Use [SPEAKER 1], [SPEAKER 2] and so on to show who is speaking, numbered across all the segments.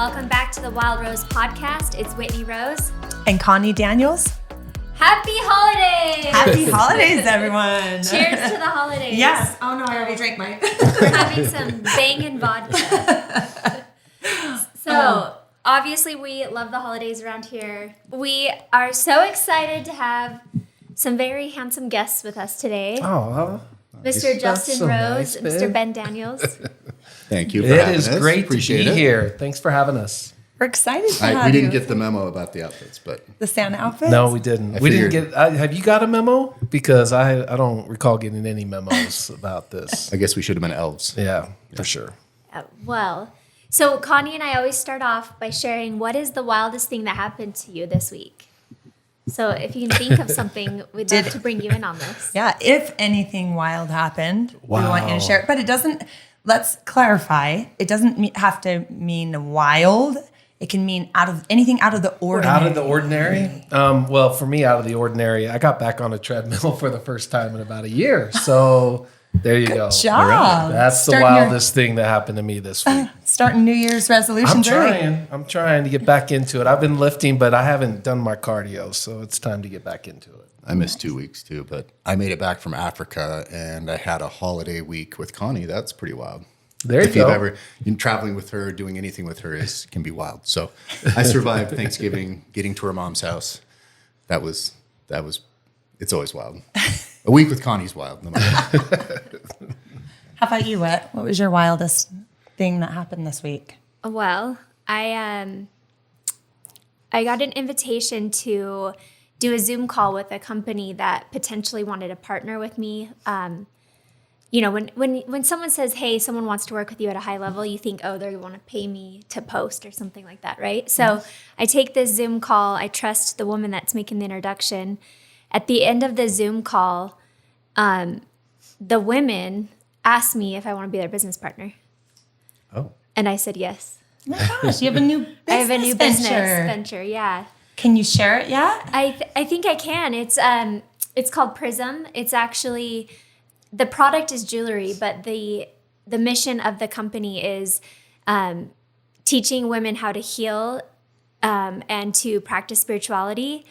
[SPEAKER 1] Welcome back to the Wild Rose podcast. It's Whitney Rose.
[SPEAKER 2] And Connie Daniels.
[SPEAKER 1] Happy holidays!
[SPEAKER 2] Happy holidays, everyone.
[SPEAKER 1] Cheers to the holidays.
[SPEAKER 2] Yes. Oh, no, I already drank mine.
[SPEAKER 1] We're having some bangin' vodka. So, obviously, we love the holidays around here. We are so excited to have some very handsome guests with us today.
[SPEAKER 3] Oh,
[SPEAKER 1] Mr. Justin
[SPEAKER 3] so
[SPEAKER 1] Rose,
[SPEAKER 3] nice,
[SPEAKER 1] Mr. Ben Daniels.
[SPEAKER 4] Thank you for having us.
[SPEAKER 3] It is great
[SPEAKER 4] Appreciate
[SPEAKER 3] to be
[SPEAKER 4] it.
[SPEAKER 3] here. Thanks for having us.
[SPEAKER 2] We're excited to have
[SPEAKER 4] We didn't
[SPEAKER 2] you.
[SPEAKER 4] get the memo about the outfits, but
[SPEAKER 2] The Santa outfits?
[SPEAKER 3] No, we didn't. We didn't get. Have you got a memo? Because I don't recall getting any memos about this.
[SPEAKER 4] I guess we should have been elves.
[SPEAKER 3] Yeah, for sure.
[SPEAKER 1] So Connie and I always start off by sharing what is the wildest thing that happened to you this week. So if you can think of something, we'd love to bring you in on this.
[SPEAKER 2] Yeah, if anything wild happened, we want you
[SPEAKER 3] Wow.
[SPEAKER 2] to share it. But it doesn't, let's clarify, it doesn't have to mean wild. It can mean anything out of the ordinary.
[SPEAKER 3] Out of the ordinary? Well, for me, out of the ordinary, I got back on a treadmill for the first time in about a year. So there you go.
[SPEAKER 2] Good job.
[SPEAKER 3] That's the
[SPEAKER 2] Starting
[SPEAKER 3] wildest thing that happened to me this week.
[SPEAKER 2] Starting New Year's resolutions early.
[SPEAKER 3] I'm trying to get back into it. I've been lifting, but I haven't done my cardio, so it's time to get back into it.
[SPEAKER 4] I missed 2 weeks too, but I made it back from Africa and I had a holiday week with Connie. That's pretty wild.
[SPEAKER 3] There you
[SPEAKER 4] If
[SPEAKER 3] go.
[SPEAKER 4] you've ever been traveling with her, doing anything with her can be wild. So I survived Thanksgiving, getting to her mom's house. That was, it's always wild. A week with Connie's wild. No matter what.
[SPEAKER 2] How about you, Whit? What was your wildest thing that happened this week?
[SPEAKER 1] Well, I got an invitation to do a Zoom call with a company that potentially wanted to partner with me. You know, when someone says, hey, someone wants to work with you at a high level, you think, oh, they want to pay me to post or something like that, right? So I take this Zoom call. I trust the woman that's making the introduction. At the end of the Zoom call, the women asked me if I want to be their business partner.
[SPEAKER 3] Oh.
[SPEAKER 1] And I said yes.
[SPEAKER 2] Oh my gosh, you have a new business
[SPEAKER 1] I have a new business
[SPEAKER 2] venture.
[SPEAKER 1] venture, yeah.
[SPEAKER 2] Can you share it yet?
[SPEAKER 1] I think I can. It's called Prism. It's actually, the product is jewelry, but the mission of the company is teaching women how to heal and to practice spirituality.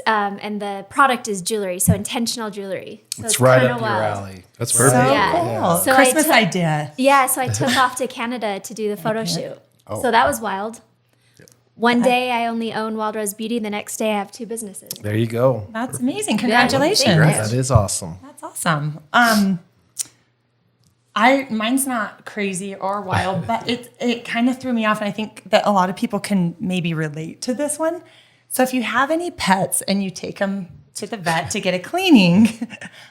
[SPEAKER 1] And the product is jewelry, so intentional jewelry. So
[SPEAKER 3] It's right
[SPEAKER 1] kinda
[SPEAKER 3] up your alley. That's
[SPEAKER 2] So
[SPEAKER 3] perfect.
[SPEAKER 1] Yeah.
[SPEAKER 2] cool.
[SPEAKER 1] So I
[SPEAKER 2] Christmas
[SPEAKER 1] took-
[SPEAKER 2] idea.
[SPEAKER 1] Yeah, so I took off to Canada to do the photo shoot.
[SPEAKER 4] Oh.
[SPEAKER 1] So that was wild. One day I only own Wild Rose Beauty. The next day I have 2 businesses.
[SPEAKER 3] There you go.
[SPEAKER 2] That's amazing. Congratulations.
[SPEAKER 1] Thank
[SPEAKER 3] That is awesome.
[SPEAKER 2] That's awesome. Mine's not crazy or wild, but it kind of threw me off, and I think that a lot of people can maybe relate to this one. So if you have any pets and you take them to the vet to get a cleaning,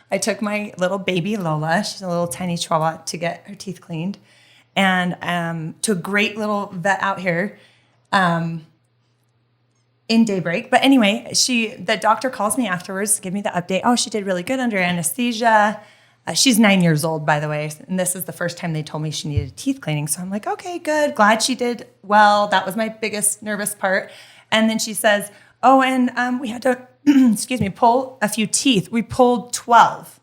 [SPEAKER 2] I took my little baby Lola, she's a little tiny chihuahua, to get her teeth cleaned, and to a great little vet out here in Daybreak. But anyway, the doctor calls me afterwards to give me the update. Oh, she did really good under anesthesia. She's 9 years old, by the way, and this is the first time they told me she needed teeth cleaning. So I'm like, okay, good. Glad she did well. That was my biggest nervous part. And then she says, oh, and we had to, pull a few teeth. We pulled 12.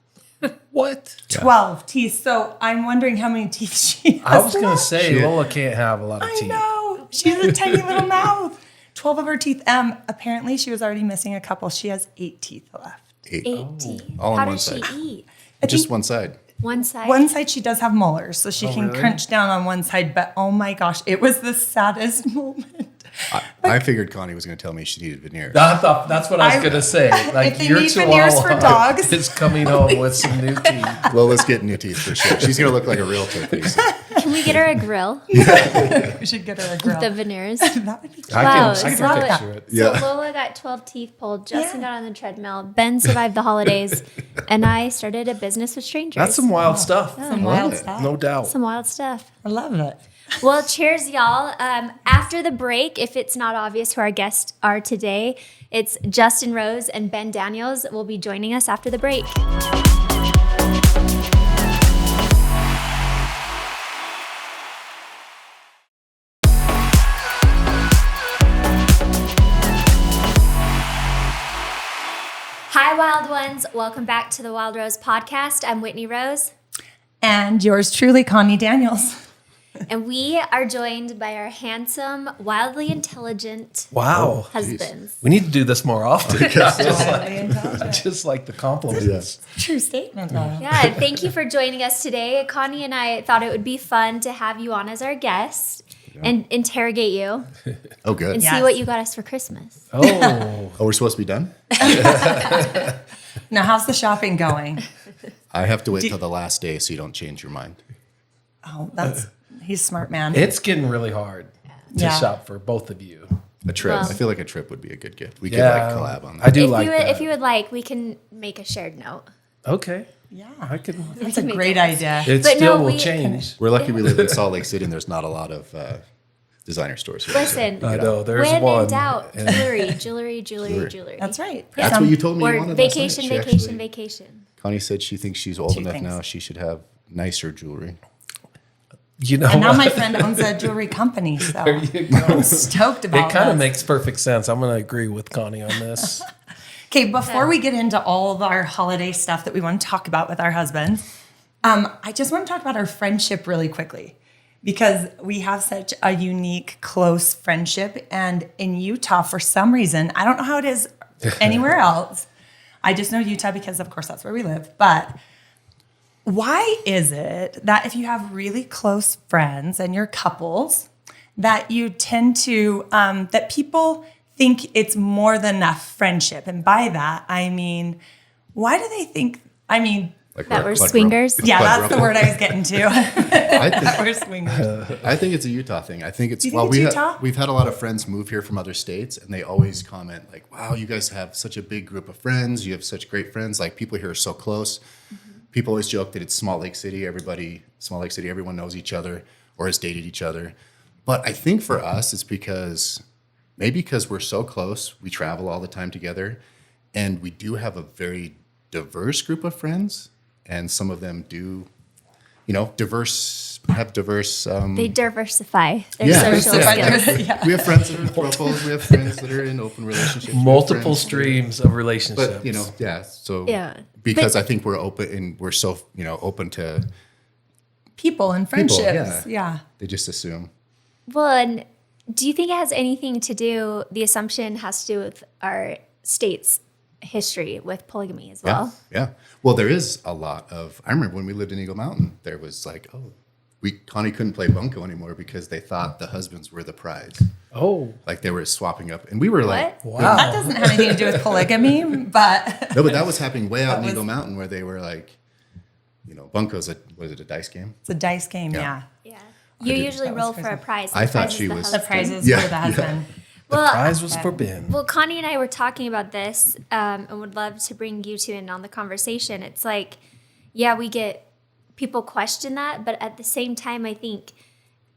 [SPEAKER 3] What?
[SPEAKER 2] 12 teeth. So I'm wondering how many teeth she has
[SPEAKER 3] I was going to
[SPEAKER 2] left.
[SPEAKER 3] say, Lola can't have a lot of
[SPEAKER 2] I
[SPEAKER 3] teeth.
[SPEAKER 2] know. She has a tiny little mouth. 12 of her teeth. Apparently, she was already missing a couple. She has 8 teeth left.
[SPEAKER 4] 8.
[SPEAKER 1] 8 teeth.
[SPEAKER 4] All on
[SPEAKER 1] How
[SPEAKER 4] one
[SPEAKER 1] does
[SPEAKER 4] side.
[SPEAKER 1] she eat?
[SPEAKER 4] Just one side.
[SPEAKER 1] One side?
[SPEAKER 2] One side, she does have molars, so she can
[SPEAKER 3] really?
[SPEAKER 2] crunch down on one side. But oh my gosh, it was the saddest moment.
[SPEAKER 4] I figured Connie was going to tell me she needed veneers.
[SPEAKER 3] I thought that's what I was going to say. Like
[SPEAKER 2] If they
[SPEAKER 3] your
[SPEAKER 2] need veneers for
[SPEAKER 3] chihuahua
[SPEAKER 2] dogs.
[SPEAKER 3] is coming home with some new teeth.
[SPEAKER 4] Well, let's get new teeth for sure. She's going to look like a realtor pretty soon.
[SPEAKER 1] Can we get her a grill?
[SPEAKER 2] We should get her a grill.
[SPEAKER 1] The veneers.
[SPEAKER 2] That would be cute.
[SPEAKER 1] Wow,
[SPEAKER 3] I
[SPEAKER 1] so
[SPEAKER 3] can picture it.
[SPEAKER 4] Yeah.
[SPEAKER 1] So Lola got 12 teeth pulled. Justin got on the treadmill. Ben survived the holidays. And I started a business with strangers.
[SPEAKER 3] That's some wild stuff.
[SPEAKER 2] Some wild
[SPEAKER 4] it.
[SPEAKER 2] stuff.
[SPEAKER 3] No doubt.
[SPEAKER 1] Some wild stuff.
[SPEAKER 2] I love it.
[SPEAKER 1] Well, cheers, y'all. After the break, if it's not obvious who our guests are today, it's Justin Rose and Ben Daniels will be joining us after the break. Hi, Wild Ones. Welcome back to the Wild Rose podcast. I'm Whitney Rose.
[SPEAKER 2] And yours truly, Connie Daniels.
[SPEAKER 1] And we are joined by our handsome, wildly intelligent
[SPEAKER 3] Wow.
[SPEAKER 1] husbands.
[SPEAKER 3] We need to do this more often.
[SPEAKER 2] Wildly intelligent.
[SPEAKER 3] Just like the compliments.
[SPEAKER 2] True statement, though.
[SPEAKER 1] Yeah, and thank you for joining us today. Connie and I thought it would be fun to have you on as our guest and interrogate you
[SPEAKER 4] Oh, good.
[SPEAKER 1] and
[SPEAKER 2] Yes.
[SPEAKER 1] see what you got us for Christmas.
[SPEAKER 3] Oh,
[SPEAKER 4] Oh, we're supposed to be done?
[SPEAKER 2] Now, how's the shopping going?
[SPEAKER 4] I have to wait till the last day so you don't change your mind.
[SPEAKER 2] Oh, he's a smart man.
[SPEAKER 3] it's getting really hard to
[SPEAKER 2] Yeah.
[SPEAKER 3] shop for both of you.
[SPEAKER 4] A trip.
[SPEAKER 1] Well-
[SPEAKER 4] I feel like a trip would be a good gift. We could
[SPEAKER 3] Yeah,
[SPEAKER 4] collab on that.
[SPEAKER 3] I do
[SPEAKER 1] If
[SPEAKER 3] like
[SPEAKER 1] you would,
[SPEAKER 3] that.
[SPEAKER 1] if you would like, we can make a shared note.
[SPEAKER 3] Okay,
[SPEAKER 2] Yeah.
[SPEAKER 3] I can.
[SPEAKER 2] That's a
[SPEAKER 1] make
[SPEAKER 2] great
[SPEAKER 1] it.
[SPEAKER 2] idea.
[SPEAKER 3] It
[SPEAKER 1] But
[SPEAKER 3] still
[SPEAKER 1] no,
[SPEAKER 3] will
[SPEAKER 1] we-
[SPEAKER 3] change.
[SPEAKER 4] We're lucky we live in Salt Lake City and there's not a lot of designer stores here.
[SPEAKER 1] Listen,
[SPEAKER 3] I know there's
[SPEAKER 1] when
[SPEAKER 3] one.
[SPEAKER 1] in doubt,
[SPEAKER 3] and-
[SPEAKER 1] jewelry.
[SPEAKER 2] That's right.
[SPEAKER 4] That's what you told me you
[SPEAKER 1] Or
[SPEAKER 4] wanted
[SPEAKER 1] vacation,
[SPEAKER 4] last night. She
[SPEAKER 1] vacation,
[SPEAKER 4] actually-
[SPEAKER 1] vacation.
[SPEAKER 4] Connie said she thinks she's old
[SPEAKER 2] She
[SPEAKER 4] enough
[SPEAKER 2] thinks.
[SPEAKER 4] now. She should have nicer jewelry.
[SPEAKER 3] You know,
[SPEAKER 2] And now
[SPEAKER 3] what?
[SPEAKER 2] my friend owns a jewelry company, so
[SPEAKER 3] There you go.
[SPEAKER 2] I'm stoked about
[SPEAKER 3] It kind of
[SPEAKER 2] this.
[SPEAKER 3] makes perfect sense. I'm going to agree with Connie on this.
[SPEAKER 2] Okay, before we get into all of our holiday stuff that we want to talk about with our husbands, I just want to talk about our friendship really quickly because we have such a unique, close friendship. And in Utah, for some reason, I don't know how it is anywhere else. I just know Utah because, of course, that's where we live. But why is it that if you have really close friends and you're couples, that you tend to, that people think it's more than enough friendship? And by that, I mean, why do they think,
[SPEAKER 4] Like
[SPEAKER 1] That we're
[SPEAKER 4] like
[SPEAKER 1] swingers?
[SPEAKER 2] yeah, that's the
[SPEAKER 4] quadruple.
[SPEAKER 2] word I was getting to.
[SPEAKER 4] I think,
[SPEAKER 2] We're swingers.
[SPEAKER 4] I think it's a Utah thing. I think it's
[SPEAKER 2] You think it's Utah?
[SPEAKER 4] we've had a lot of friends move here from other states, and they always comment like, "Wow, you guys have such a big group of friends. You have such great friends. Like people here are so close." People always joke that it's Small Lake City. Everyone knows each other or has dated each other. But I think for us, it's because we're so close, we travel all the time together, and we do have a very diverse group of friends, and some of them do, have diverse.
[SPEAKER 1] They diversify their
[SPEAKER 4] Yeah.
[SPEAKER 1] social
[SPEAKER 4] Yeah.
[SPEAKER 1] skills.
[SPEAKER 2] Yeah.
[SPEAKER 4] We have friends that are in throuples. We have friends that are in open relationships. we have
[SPEAKER 3] Multiple
[SPEAKER 4] friends
[SPEAKER 3] streams of relationships.
[SPEAKER 4] But So
[SPEAKER 1] Yeah.
[SPEAKER 4] because I think we're open and we're so open to.
[SPEAKER 2] People and
[SPEAKER 4] People,
[SPEAKER 2] friendships.
[SPEAKER 4] yeah.
[SPEAKER 2] Yeah.
[SPEAKER 4] They just assume.
[SPEAKER 1] Well, and do you think it has anything to do, the assumption has to do with our state's history with polygamy as well?
[SPEAKER 4] Yeah. Well, there is a lot of. I remember when we lived in Eagle Mountain, there was like, Connie couldn't play bunco anymore because they thought the husbands were the prize.
[SPEAKER 3] Oh,
[SPEAKER 4] Like they were swapping up, and we were like,
[SPEAKER 1] What?
[SPEAKER 3] wow.
[SPEAKER 2] That doesn't have anything to do with polygamy, but
[SPEAKER 4] no, but that was happening way out in
[SPEAKER 2] was-
[SPEAKER 4] Eagle Mountain where they were like, bunco's was it a dice game?
[SPEAKER 2] it's a dice game.
[SPEAKER 4] Yeah.
[SPEAKER 2] Yeah.
[SPEAKER 1] Yeah. You
[SPEAKER 4] did.
[SPEAKER 1] usually
[SPEAKER 2] That was
[SPEAKER 1] roll for a
[SPEAKER 2] crazy.
[SPEAKER 1] prize.
[SPEAKER 4] I
[SPEAKER 1] The
[SPEAKER 4] thought
[SPEAKER 1] prize is
[SPEAKER 4] she
[SPEAKER 1] the
[SPEAKER 4] was-
[SPEAKER 2] The
[SPEAKER 1] husband.
[SPEAKER 2] prizes
[SPEAKER 4] Yeah,
[SPEAKER 2] for the husband.
[SPEAKER 3] The
[SPEAKER 1] Well,
[SPEAKER 3] prize was for Ben.
[SPEAKER 1] Well, Connie and I were talking about this and would love to bring you two in on the conversation. It's like, yeah, we get people question that, but at the same time, I think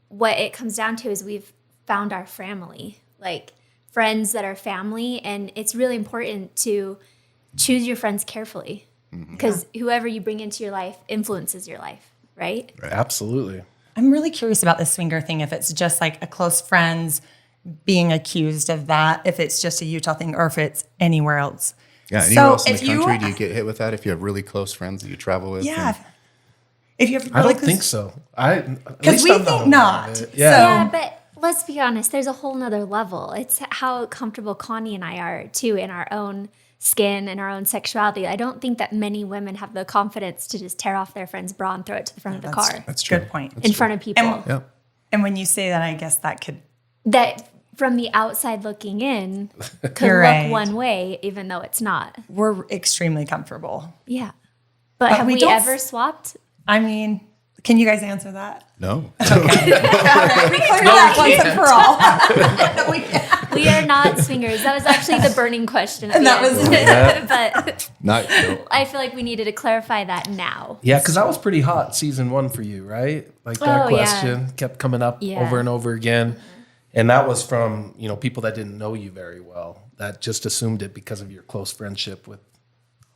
[SPEAKER 1] what it comes down to is we've found our family, like friends that are family. And it's really important to choose your friends carefully because whoever you bring into your life influences your life, right?
[SPEAKER 3] Absolutely.
[SPEAKER 2] I'm really curious about the swinger thing. If it's just like a close friends being accused of that, if it's just a Utah thing, or if it's anywhere else.
[SPEAKER 4] Yeah. Anywhere
[SPEAKER 2] So
[SPEAKER 4] else in
[SPEAKER 2] if
[SPEAKER 4] the country, do you get hit with that if you have really close friends that you travel with?
[SPEAKER 2] Yeah. If you have
[SPEAKER 3] I
[SPEAKER 2] really
[SPEAKER 3] don't
[SPEAKER 2] close-
[SPEAKER 3] think so. At
[SPEAKER 2] 'Cause
[SPEAKER 3] least
[SPEAKER 2] we
[SPEAKER 3] I'm
[SPEAKER 2] think
[SPEAKER 3] aware of
[SPEAKER 2] not.
[SPEAKER 3] it.
[SPEAKER 2] So-
[SPEAKER 1] Yeah, but let's be honest, there's a whole nother level. It's how comfortable Connie and I are too in our own skin and our own sexuality. I don't think that many women have the confidence to just tear off their friend's bra and throw it to the front of the car
[SPEAKER 4] That's true.
[SPEAKER 2] Good point.
[SPEAKER 1] in front of people.
[SPEAKER 4] Yeah.
[SPEAKER 2] And when you say that, I guess that could.
[SPEAKER 1] That from the outside looking in could
[SPEAKER 2] You're
[SPEAKER 1] look
[SPEAKER 2] right.
[SPEAKER 1] one way, even though it's not.
[SPEAKER 2] We're extremely comfortable.
[SPEAKER 1] Yeah. But have
[SPEAKER 2] we
[SPEAKER 1] we
[SPEAKER 2] don't
[SPEAKER 1] ever swapped?
[SPEAKER 2] I mean, can you guys answer that?
[SPEAKER 4] No.
[SPEAKER 2] We clear that once and for all. We can't.
[SPEAKER 1] We are not swingers. That was actually the burning question. At
[SPEAKER 2] And
[SPEAKER 1] the
[SPEAKER 2] that was
[SPEAKER 1] end. But
[SPEAKER 4] Not. No.
[SPEAKER 1] I feel like we needed to clarify that now.
[SPEAKER 3] Yeah, because that was pretty hot season 1 for you, right? Like that
[SPEAKER 1] Oh, yeah.
[SPEAKER 3] question kept coming up
[SPEAKER 1] Yeah.
[SPEAKER 3] over and over again. And that was from, people that didn't know you very well, that just assumed it because of your close friendship with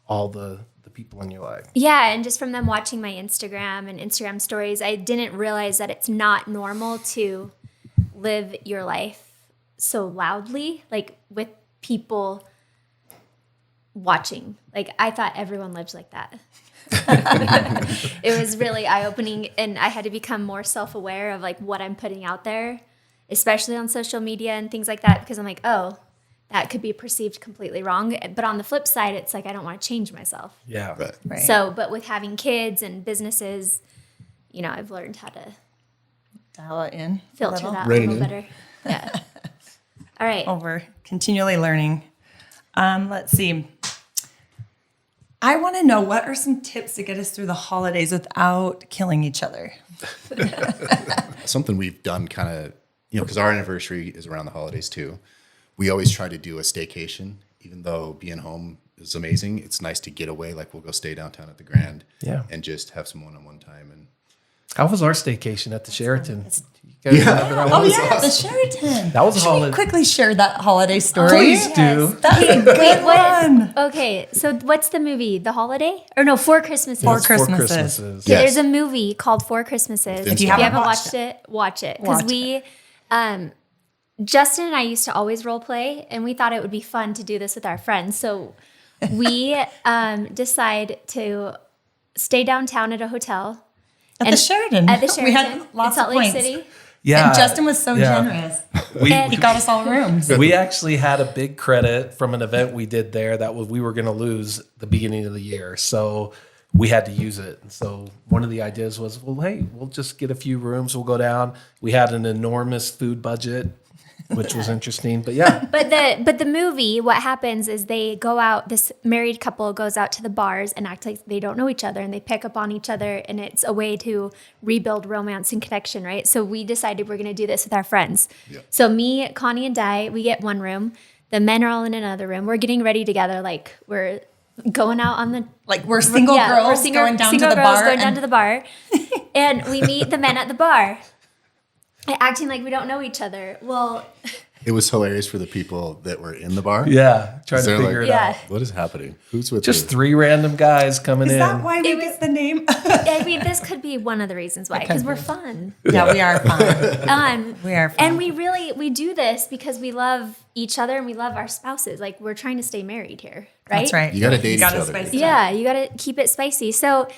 [SPEAKER 3] all the people in your life.
[SPEAKER 1] Yeah, and just from them watching my Instagram and Instagram stories, I didn't realize that it's not normal to live your life so loudly, like with people watching. Like, I thought everyone lives like that. It was really eye-opening, and I had to become more self-aware of like what I'm putting out there, especially on social media and things like that, because I'm like, oh, that could be perceived completely wrong. But on the flip side, it's like I don't want to change myself.
[SPEAKER 3] Yeah.
[SPEAKER 2] Right.
[SPEAKER 1] So, but with having kids and businesses, you know, I've learned how to
[SPEAKER 2] Dial it in.
[SPEAKER 1] filter that a
[SPEAKER 4] Rein it
[SPEAKER 1] little
[SPEAKER 4] in.
[SPEAKER 1] better. Yeah. All right.
[SPEAKER 2] Oh, we're continually learning. Let's see. I want to know, what are some tips to get us through the holidays without killing each other?
[SPEAKER 4] Something we've done kind of, because our anniversary is around the holidays too. We always try to do a staycation, even though being home is amazing. It's nice to get away. Like we'll go stay downtown at the Grand, and just have some one-on-one time. And
[SPEAKER 3] How was our staycation at the Sheraton? You guys remember that one?
[SPEAKER 2] The Sheraton.
[SPEAKER 3] That was a
[SPEAKER 2] Should we
[SPEAKER 3] holiday.
[SPEAKER 2] quickly share that holiday story?
[SPEAKER 3] Please do.
[SPEAKER 2] That's a good one.
[SPEAKER 1] Okay, so what's the movie? The Holiday? Or no, Four Christmases.
[SPEAKER 2] Four
[SPEAKER 3] It's Four
[SPEAKER 2] Christmases.
[SPEAKER 3] Christmases.
[SPEAKER 1] Okay,
[SPEAKER 4] Yes.
[SPEAKER 1] there's a movie called Four Christmases.
[SPEAKER 4] If
[SPEAKER 1] If
[SPEAKER 4] you
[SPEAKER 1] you
[SPEAKER 2] haven't
[SPEAKER 1] haven't
[SPEAKER 2] watched
[SPEAKER 1] watched it, watch it. Because
[SPEAKER 2] Watch
[SPEAKER 1] Justin and I used to always role play, and we thought it would be fun to do this with our friends. So we decide to stay downtown at a hotel.
[SPEAKER 2] At the Sheraton.
[SPEAKER 1] At the Sheraton
[SPEAKER 2] We had lots
[SPEAKER 1] in
[SPEAKER 2] of
[SPEAKER 1] Salt Lake
[SPEAKER 2] points.
[SPEAKER 1] City.
[SPEAKER 3] Yeah.
[SPEAKER 2] And Justin was so
[SPEAKER 3] Yeah.
[SPEAKER 2] generous.
[SPEAKER 3] We,
[SPEAKER 1] And-
[SPEAKER 2] He got us all rooms.
[SPEAKER 3] we actually had a big credit from an event we did there that we were going to lose the beginning of the year. So we had to use it. And so one of the ideas was, well, hey, we'll just get a few rooms. We'll go down. We had an enormous food budget, which was interesting. But yeah.
[SPEAKER 1] But the movie, what happens is they go out, this married couple goes out to the bars and act like they don't know each other, and they pick up on each other, and it's a way to rebuild romance and connection, right? So we decided we're going to do this with our friends.
[SPEAKER 4] Yep.
[SPEAKER 1] So me, Connie, and Di, we get one room. The men are all in another room. We're getting ready together, like we're going out on the
[SPEAKER 2] Like we're single girls going down to the bar.
[SPEAKER 1] going down to the bar, and we meet the men at the bar, acting like we don't know each other. Well,
[SPEAKER 4] it was hilarious for the people that were in the bar.
[SPEAKER 3] Yeah. Trying to
[SPEAKER 4] They're
[SPEAKER 3] figure
[SPEAKER 4] like,
[SPEAKER 3] it
[SPEAKER 1] yeah.
[SPEAKER 3] out.
[SPEAKER 4] What is happening? Who's with
[SPEAKER 3] Just
[SPEAKER 4] you?
[SPEAKER 3] 3 random guys coming
[SPEAKER 2] Is
[SPEAKER 3] in.
[SPEAKER 2] that why we
[SPEAKER 1] It was-
[SPEAKER 2] get the name?
[SPEAKER 1] I mean, this could be one of the reasons why, because we're fun.
[SPEAKER 2] Yeah, we are fun. We are fun.
[SPEAKER 1] And we do this because we love each other and we love our spouses. Like, we're trying to stay married here, right?
[SPEAKER 2] That's right.
[SPEAKER 4] You gotta date each
[SPEAKER 2] gotta
[SPEAKER 4] other.
[SPEAKER 2] spice it up.
[SPEAKER 1] Yeah, you got to keep it spicy. So,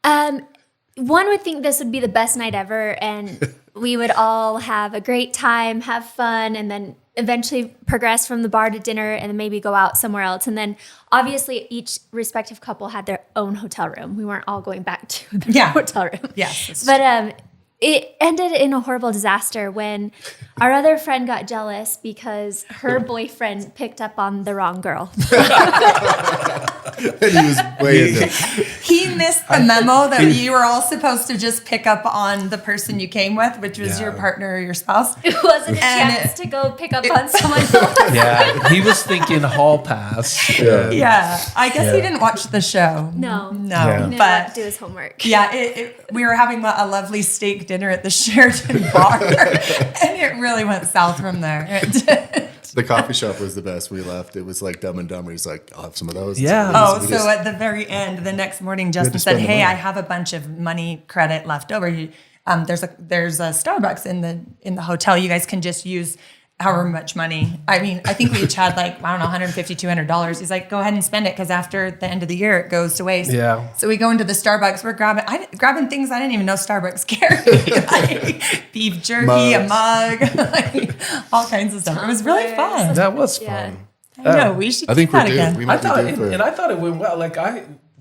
[SPEAKER 1] one would think this would be the best night ever, and we would all have a great time, have fun, and then eventually progress from the bar to dinner and then maybe go out somewhere else. And then obviously each respective couple had their own hotel room. We weren't all going back to the hotel room.
[SPEAKER 2] Yes.
[SPEAKER 1] But it ended in a horrible disaster when our other friend got jealous because her boyfriend picked up on the wrong girl.
[SPEAKER 4] And he was way into it.
[SPEAKER 2] He missed the memo that you were all supposed to just pick up on the person you came with, which was your partner or your spouse.
[SPEAKER 1] It wasn't a
[SPEAKER 2] And
[SPEAKER 1] chance to go pick up on someone else.
[SPEAKER 3] Yeah. He was thinking hall pass.
[SPEAKER 2] Yeah. I guess he didn't watch the show.
[SPEAKER 1] No.
[SPEAKER 3] Yeah.
[SPEAKER 1] He didn't want to
[SPEAKER 2] But
[SPEAKER 1] do his homework.
[SPEAKER 2] yeah, we were having a lovely steak dinner at the Sheraton bar, and it really went south from there. It did.
[SPEAKER 4] The coffee shop was the best. We left. It was like Dumb and Dumber. He's like, I'll have some of those.
[SPEAKER 3] Yeah.
[SPEAKER 2] Oh,
[SPEAKER 4] We
[SPEAKER 2] so
[SPEAKER 4] just-
[SPEAKER 2] at the very end, the next morning, Justin
[SPEAKER 4] to
[SPEAKER 2] said,
[SPEAKER 4] spend the
[SPEAKER 2] "Hey,
[SPEAKER 4] money.
[SPEAKER 2] I have a bunch of money credit left over. There's a Starbucks in the hotel. You guys can just use however much money. I mean, I think we each had like, I don't know, $150, $200. He's like, go ahead and spend it because after the end of the year, it goes to waste.
[SPEAKER 3] Yeah.
[SPEAKER 2] So we go into the Starbucks. We're grabbing things I didn't even know Starbucks carried, like beef jerky, a mug, like, all kinds of stuff. It was really fun.
[SPEAKER 3] That was
[SPEAKER 1] Yeah.
[SPEAKER 3] fun.
[SPEAKER 2] I know we should
[SPEAKER 4] I think
[SPEAKER 2] do that
[SPEAKER 4] we're due.
[SPEAKER 2] again.
[SPEAKER 4] We
[SPEAKER 3] I
[SPEAKER 4] might be
[SPEAKER 3] thought,
[SPEAKER 4] due for
[SPEAKER 3] and I thought it went well. Like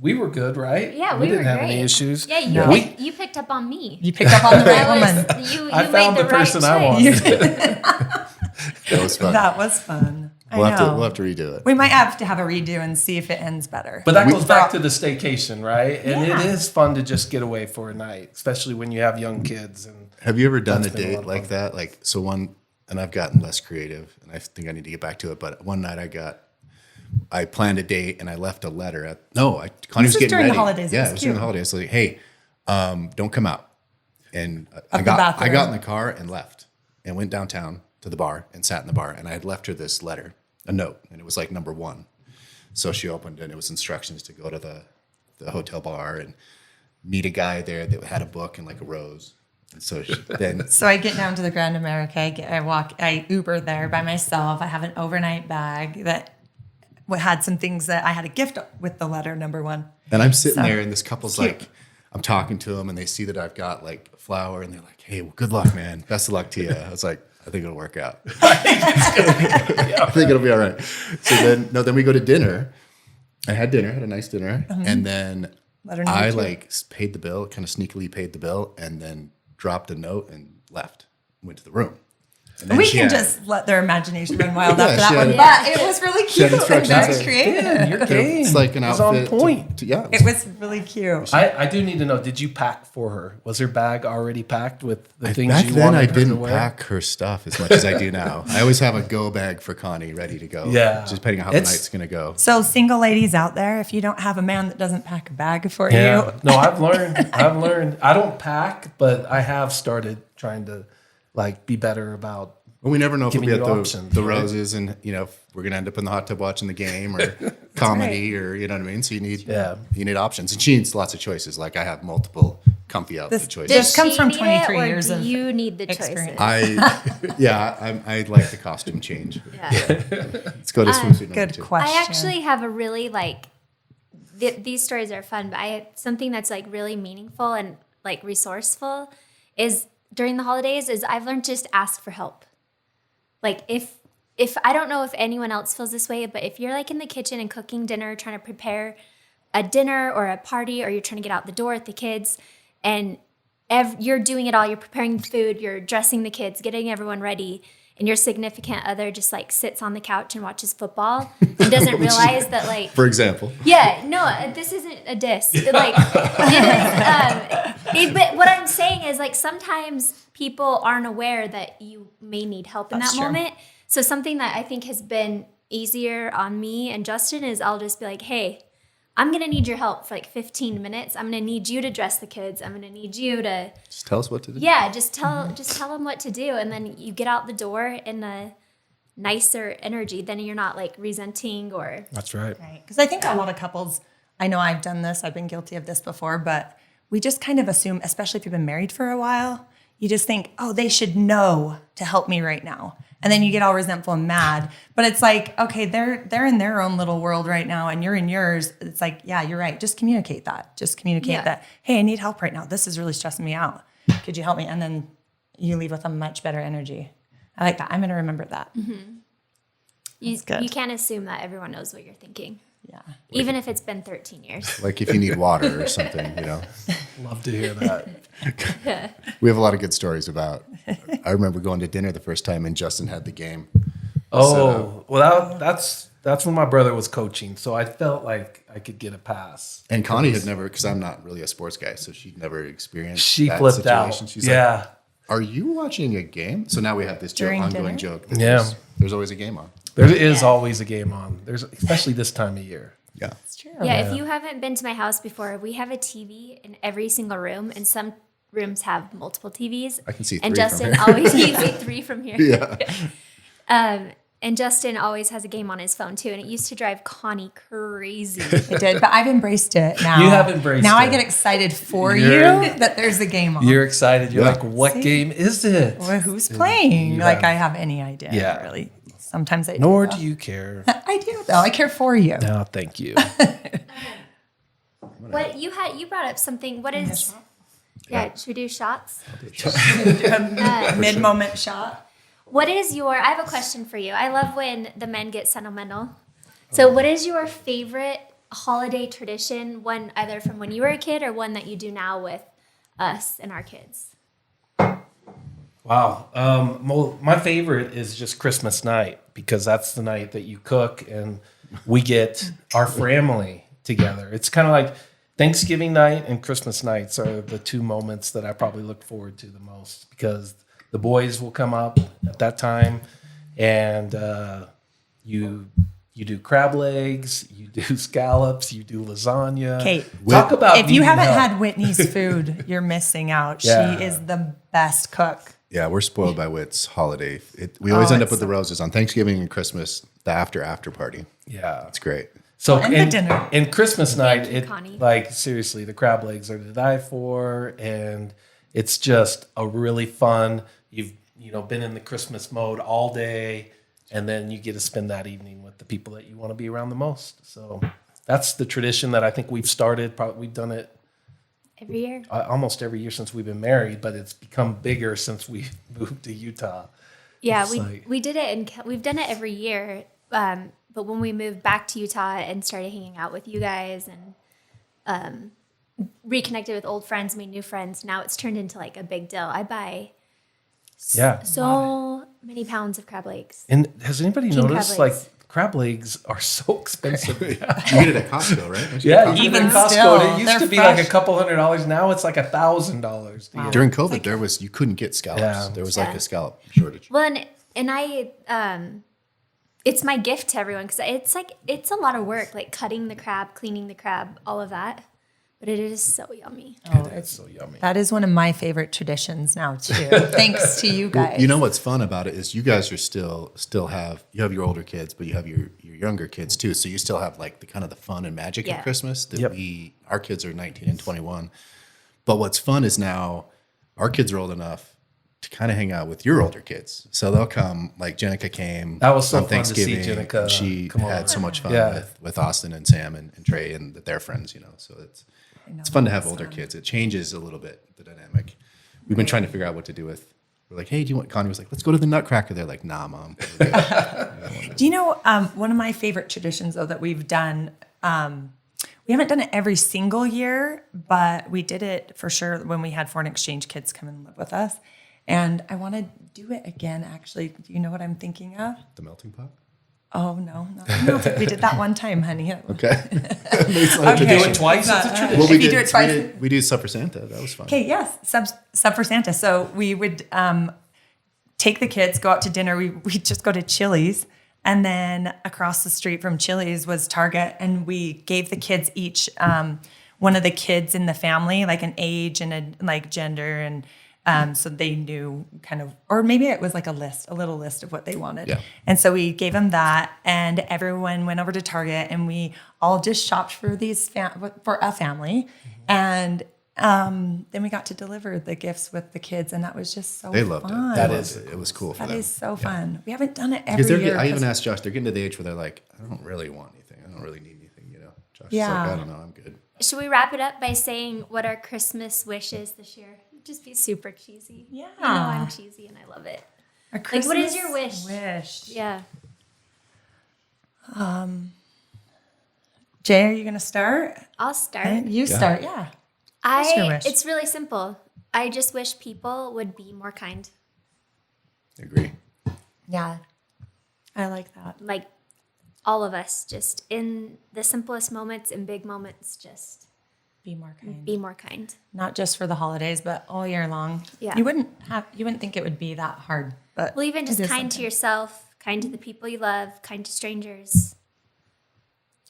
[SPEAKER 3] we were good, right?
[SPEAKER 1] Yeah, we
[SPEAKER 3] didn't
[SPEAKER 1] were
[SPEAKER 3] have
[SPEAKER 1] great.
[SPEAKER 3] any issues.
[SPEAKER 1] Yeah, you picked up on me.
[SPEAKER 2] You picked up on the right
[SPEAKER 1] I
[SPEAKER 2] woman.
[SPEAKER 1] was, you
[SPEAKER 3] I
[SPEAKER 1] made
[SPEAKER 3] found the
[SPEAKER 1] right
[SPEAKER 3] person I
[SPEAKER 1] choice.
[SPEAKER 3] wanted.
[SPEAKER 4] that was fun.
[SPEAKER 2] That was fun.
[SPEAKER 4] We'll
[SPEAKER 2] I
[SPEAKER 4] have to
[SPEAKER 2] know.
[SPEAKER 4] we'll have to redo it.
[SPEAKER 2] We might have to have a redo and see if it ends better.
[SPEAKER 3] But that goes back to the staycation, right? And
[SPEAKER 2] Yeah.
[SPEAKER 3] it is fun to just get away for a night, especially when you have young kids. And
[SPEAKER 4] Have you ever done a
[SPEAKER 3] That's been a lot
[SPEAKER 4] date
[SPEAKER 3] of
[SPEAKER 4] like
[SPEAKER 3] fun.
[SPEAKER 4] that? Like so one, and I've gotten less creative, and I think I need to get back to it. But one night I planned a date and I left a letter at Connie was
[SPEAKER 2] is
[SPEAKER 4] getting
[SPEAKER 2] during the
[SPEAKER 4] ready.
[SPEAKER 2] holidays. It
[SPEAKER 4] Yeah,
[SPEAKER 2] was
[SPEAKER 4] it was during
[SPEAKER 2] cute.
[SPEAKER 4] the holidays. So like, hey, don't come out. And I
[SPEAKER 2] the
[SPEAKER 4] got
[SPEAKER 2] bathroom.
[SPEAKER 4] in the car and left and went downtown to the bar and sat in the bar. And I had left her this letter, a note, and it was like number 1. So she opened it and it was instructions to go to the hotel bar and meet a guy there that had a book and like a rose. And so then
[SPEAKER 2] So I get down to the Grand America. I Uber there by myself. I have an overnight bag that had some things that I had a gift with the letter number 1.
[SPEAKER 4] And I'm sitting
[SPEAKER 2] So,
[SPEAKER 4] there, and this couple's
[SPEAKER 2] cute.
[SPEAKER 4] like, I'm talking to them, and they see that I've got like a flower, and they're like, "Hey, well, good luck, man. Best of luck to you." I was like, "I think it'll work out. I think it'll be all right." So then we go to dinner. I had dinner, had a nice dinner, and then
[SPEAKER 2] Letter number
[SPEAKER 4] I
[SPEAKER 2] 2.
[SPEAKER 4] like paid the bill, kind of sneakily paid the bill, and then dropped a note and left. Went to the room. And then
[SPEAKER 2] We
[SPEAKER 4] she
[SPEAKER 2] can
[SPEAKER 4] had-
[SPEAKER 2] just let their imagination run wild
[SPEAKER 4] Yeah,
[SPEAKER 2] after that
[SPEAKER 4] she
[SPEAKER 2] one.
[SPEAKER 4] had-
[SPEAKER 2] But it was really
[SPEAKER 4] She had
[SPEAKER 2] cute and
[SPEAKER 4] instructions
[SPEAKER 2] very
[SPEAKER 4] that-
[SPEAKER 2] creative.
[SPEAKER 3] Man, your game.
[SPEAKER 4] It's like an
[SPEAKER 3] is
[SPEAKER 4] outfit.
[SPEAKER 3] on point.
[SPEAKER 4] Yeah.
[SPEAKER 2] It was really cute.
[SPEAKER 3] I do need to know, did you pack for her? Was her bag already packed with the things
[SPEAKER 4] Back
[SPEAKER 3] you
[SPEAKER 4] then,
[SPEAKER 3] wanted
[SPEAKER 4] I
[SPEAKER 3] her to
[SPEAKER 4] didn't
[SPEAKER 3] wear?
[SPEAKER 4] pack her stuff as much as I do now. I always have a go bag for Connie ready to go.
[SPEAKER 3] Yeah.
[SPEAKER 4] Just depending on how the
[SPEAKER 3] It's-
[SPEAKER 4] night's going to go.
[SPEAKER 2] So single ladies out there, if you don't have a man that doesn't pack a bag for
[SPEAKER 3] Yeah.
[SPEAKER 2] you,
[SPEAKER 3] No, I've learned. I don't pack, but I have started trying to like be better about.
[SPEAKER 4] Well, we never know if we'll
[SPEAKER 3] Giving
[SPEAKER 4] be at
[SPEAKER 3] you
[SPEAKER 4] the,
[SPEAKER 3] options,
[SPEAKER 4] the
[SPEAKER 3] right?
[SPEAKER 4] Roses and, if we're going to end up in the hot tub watching the game or comedy or, you know what I mean? So you need options. And she needs lots of choices. Like I have multiple comfy outfit
[SPEAKER 2] This-
[SPEAKER 4] choices.
[SPEAKER 2] This comes
[SPEAKER 1] she
[SPEAKER 2] from
[SPEAKER 1] need
[SPEAKER 2] 23
[SPEAKER 1] it, or
[SPEAKER 2] years
[SPEAKER 1] do
[SPEAKER 2] of
[SPEAKER 1] you need the
[SPEAKER 2] experience.
[SPEAKER 1] choices?
[SPEAKER 4] I like the costume change.
[SPEAKER 1] Yeah.
[SPEAKER 4] Let's go to swimsuit number
[SPEAKER 2] good
[SPEAKER 4] 2.
[SPEAKER 2] question.
[SPEAKER 1] I actually have a really these stories are fun, but something that's like really meaningful and like resourceful is during the holidays is I've learned to just ask for help. Like if I don't know if anyone else feels this way, but if you're like in the kitchen and cooking dinner, trying to prepare a dinner or a party, or you're trying to get out the door with the kids and you're doing it all, you're preparing the food, you're dressing the kids, getting everyone ready, and your significant other just like sits on the couch and watches football and doesn't realize that like
[SPEAKER 4] For example.
[SPEAKER 1] yeah, no, this isn't a diss. Like, but what I'm saying is, like, sometimes people aren't aware that you may need help in
[SPEAKER 2] That's
[SPEAKER 1] that
[SPEAKER 2] true.
[SPEAKER 1] moment. So something that I think has been easier on me and Justin is I'll just be like, hey, I'm going to need your help for like 15 minutes. I'm going to need you to dress the kids. I'm going to need you to,
[SPEAKER 4] Just tell us what to do.
[SPEAKER 1] yeah, just tell them what to do. And then you get out the door in a nicer energy. Then you're not like resenting or
[SPEAKER 3] That's right.
[SPEAKER 2] Because I think a lot of couples, I know I've done this, I've been guilty of this before, but we just kind of assume, especially if you've been married for a while, you just think, oh, they should know to help me right now. And then you get all resentful and mad. But it's like, okay, they're in their own little world right now and you're in yours. It's like, yeah, you're right. Just communicate that. Just communicate
[SPEAKER 1] Yeah.
[SPEAKER 2] that, hey, I need help right now. This is really stressing me out. Could you help me? And then you leave with a much better energy. I like that. I'm going to remember that.
[SPEAKER 1] you
[SPEAKER 2] good.
[SPEAKER 1] can't assume that everyone knows what you're thinking.
[SPEAKER 2] Yeah.
[SPEAKER 1] Even if it's been 13 years.
[SPEAKER 4] Like if you need water or something,
[SPEAKER 3] Love to hear that.
[SPEAKER 4] We have a lot of good stories about. I remember going to dinner the first time and Justin had the game.
[SPEAKER 3] Oh, well, that's when my brother was coaching, so I felt like I could get a pass.
[SPEAKER 4] And Connie had never, because I'm not really a sports guy, so she'd never experienced
[SPEAKER 3] She
[SPEAKER 4] that
[SPEAKER 3] flipped
[SPEAKER 4] situation.
[SPEAKER 3] out.
[SPEAKER 4] She's
[SPEAKER 3] Yeah.
[SPEAKER 4] like, "Are you watching a game?" So now we have this
[SPEAKER 2] During
[SPEAKER 4] ongoing
[SPEAKER 2] dinner?
[SPEAKER 4] joke. That
[SPEAKER 3] Yeah.
[SPEAKER 4] there's always a game on.
[SPEAKER 3] There is always a game on. There's especially this time of year.
[SPEAKER 4] Yeah.
[SPEAKER 2] It's true.
[SPEAKER 1] Yeah, if you haven't been to my house before, we have a TV in every single room, and some rooms have multiple TVs.
[SPEAKER 4] I can see
[SPEAKER 1] And
[SPEAKER 4] 3 from
[SPEAKER 1] Justin
[SPEAKER 4] here.
[SPEAKER 1] always you see 3 from here.
[SPEAKER 4] Yeah.
[SPEAKER 1] And Justin always has a game on his phone too, and it used to drive Connie crazy.
[SPEAKER 2] It did, but I've embraced it now.
[SPEAKER 3] You have embraced
[SPEAKER 2] now I
[SPEAKER 3] it.
[SPEAKER 2] get excited for
[SPEAKER 3] You're-
[SPEAKER 2] you that there's a game on.
[SPEAKER 3] You're excited. You're
[SPEAKER 4] Yeah.
[SPEAKER 3] like, what game is it?
[SPEAKER 2] Well, who's playing?
[SPEAKER 3] You
[SPEAKER 2] Like
[SPEAKER 3] have-
[SPEAKER 2] I have any idea.
[SPEAKER 3] Yeah.
[SPEAKER 2] Really. Sometimes I
[SPEAKER 3] Nor
[SPEAKER 2] do.
[SPEAKER 3] do you care.
[SPEAKER 2] though. I do though. I care for you.
[SPEAKER 3] No, thank you.
[SPEAKER 1] What you brought up something? What is? Yeah, should we do shots?
[SPEAKER 2] Mid-moment shot.
[SPEAKER 1] What is your? I have a question for you. I love when the men get sentimental. So, what is your favorite holiday tradition? One either from when you were a kid or one that you do now with us and our kids.
[SPEAKER 3] Wow. Well, my favorite is just Christmas night because that's the night that you cook and we get our family together. It's kind of like Thanksgiving night and Christmas nights are the 2 moments that I probably look forward to the most because the boys will come up at that time and you do crab legs, you do scallops, you do lasagna.
[SPEAKER 2] Kate,
[SPEAKER 3] Talk about
[SPEAKER 2] if you
[SPEAKER 3] needing
[SPEAKER 2] haven't
[SPEAKER 3] help.
[SPEAKER 2] had Whitney's food, you're missing out.
[SPEAKER 3] Yeah.
[SPEAKER 2] She is the best cook.
[SPEAKER 4] Yeah, we're spoiled by Whit's holiday. We always end up
[SPEAKER 2] it's
[SPEAKER 4] with the Roses on Thanksgiving and Christmas, the after party.
[SPEAKER 3] Yeah.
[SPEAKER 4] It's great.
[SPEAKER 3] So
[SPEAKER 2] And the dinner.
[SPEAKER 3] And Christmas night,
[SPEAKER 1] you,
[SPEAKER 3] it
[SPEAKER 1] Connie.
[SPEAKER 3] like seriously, the crab legs are to die for, and it's just a really fun. You've been in the Christmas mode all day, and then you get to spend that evening with the people that you want to be around the most. So that's the tradition that I think we've started. Probably we've done it
[SPEAKER 1] Every year.
[SPEAKER 3] almost every year since we've been married, but it's become bigger since we moved to Utah.
[SPEAKER 1] Yeah,
[SPEAKER 3] It's like-
[SPEAKER 1] we did it, and we've done it every year. But when we moved back to Utah and started hanging out with you guys and reconnected with old friends, made new friends, now it's turned into like a big deal. I buy so many pounds of crab legs.
[SPEAKER 3] And has anybody
[SPEAKER 1] King
[SPEAKER 3] noticed,
[SPEAKER 1] crab
[SPEAKER 3] like,
[SPEAKER 1] legs.
[SPEAKER 3] crab legs are so expensive?
[SPEAKER 4] You get it at Costco, right?
[SPEAKER 3] Yeah,
[SPEAKER 4] Costco?
[SPEAKER 3] even
[SPEAKER 2] Even
[SPEAKER 3] Costco.
[SPEAKER 2] still,
[SPEAKER 3] And it used
[SPEAKER 2] they're
[SPEAKER 3] to be
[SPEAKER 2] fresh.
[SPEAKER 3] like a couple $100. Now it's like $1,000.
[SPEAKER 4] During COVID, you couldn't get scallops.
[SPEAKER 3] Yeah.
[SPEAKER 4] There was
[SPEAKER 1] Yeah.
[SPEAKER 4] like a scallop shortage.
[SPEAKER 1] Well, and I, it's my gift to everyone because it's a lot of work, like cutting the crab, cleaning the crab, all of that. But it is so yummy.
[SPEAKER 3] It's so yummy.
[SPEAKER 2] That is one of my favorite traditions now too. Thanks to you guys.
[SPEAKER 4] You know what's fun about it is you guys are still have your older kids, but you have your younger kids too. So you still have like the kind of the fun and magic
[SPEAKER 1] Yeah.
[SPEAKER 4] of Christmas that
[SPEAKER 3] Yep.
[SPEAKER 4] our kids are 19 and 21. But what's fun is now our kids are old enough to kind of hang out with your older kids. So they'll come, like Jenica came.
[SPEAKER 3] That was so
[SPEAKER 4] on
[SPEAKER 3] fun to see
[SPEAKER 4] Thanksgiving,
[SPEAKER 3] Jenica
[SPEAKER 4] and she
[SPEAKER 3] come
[SPEAKER 4] had
[SPEAKER 3] over.
[SPEAKER 4] so much fun
[SPEAKER 3] Yeah.
[SPEAKER 4] with Austin and Sam and Trey and their friends, So it's fun to have older kids. It changes a little bit, the dynamic. We've been trying to figure out what to do with. We're like, hey, do you want? Connie was like, let's go to the Nutcracker. They're like, nah, Mom.
[SPEAKER 2] Do you know one of my favorite traditions though that we've done? We haven't done it every single year, but we did it for sure when we had foreign exchange kids come and live with us. And I want to do it again. Actually, do you know what I'm thinking of?
[SPEAKER 4] The melting pot.
[SPEAKER 2] Oh no, not the melting. We did that one time, honey.
[SPEAKER 4] Okay.
[SPEAKER 3] To do it twice, it's a tradition.
[SPEAKER 4] Well,
[SPEAKER 2] If you do it twice-
[SPEAKER 4] we do Supper Santa. That was fun.
[SPEAKER 2] Okay, yes, sub for Santa. So we would take the kids, go out to dinner. We'd just go to Chili's, and then across the street from Chili's was Target, and we gave the kids each one of the kids in the family, like an age and a like gender, and so they knew kind of, or maybe it was like a little list of what they wanted.
[SPEAKER 4] Yeah.
[SPEAKER 2] And so we gave them that, and everyone went over to Target, and we all just shopped for for a family, and then we got to deliver the gifts with the kids, and that was just so
[SPEAKER 4] They loved
[SPEAKER 2] fun.
[SPEAKER 4] it. It was cool for
[SPEAKER 2] That
[SPEAKER 4] them.
[SPEAKER 2] is so fun. We haven't done it
[SPEAKER 4] Because
[SPEAKER 2] every year.
[SPEAKER 4] I even asked Josh. They're getting to the age where they're like, I don't really want anything. I don't really need anything. Josh is
[SPEAKER 2] Yeah.
[SPEAKER 4] like, I don't know. I'm good.
[SPEAKER 1] Should we wrap it up by saying what our Christmas wish is this year? Just be super cheesy.
[SPEAKER 2] Yeah.
[SPEAKER 1] You know I'm cheesy and I love it.
[SPEAKER 2] A
[SPEAKER 1] Like, what is
[SPEAKER 2] Christmas
[SPEAKER 1] your wish? Yeah.
[SPEAKER 2] Jay, are you going to start?
[SPEAKER 1] I'll start.
[SPEAKER 2] You start, yeah. What's your wish?
[SPEAKER 1] It's really simple. I just wish people would be more kind.
[SPEAKER 4] Agree.
[SPEAKER 2] Yeah. I like that.
[SPEAKER 1] Like all of us, just in the simplest moments and big moments, just
[SPEAKER 2] Be more kind.
[SPEAKER 1] be more kind.
[SPEAKER 2] Not just for the holidays, but all year long.
[SPEAKER 1] Yeah.
[SPEAKER 2] You wouldn't think it would be that hard, but
[SPEAKER 1] Well, even just
[SPEAKER 2] it is
[SPEAKER 1] kind to
[SPEAKER 2] something.
[SPEAKER 1] yourself, kind to the people you love, kind to strangers.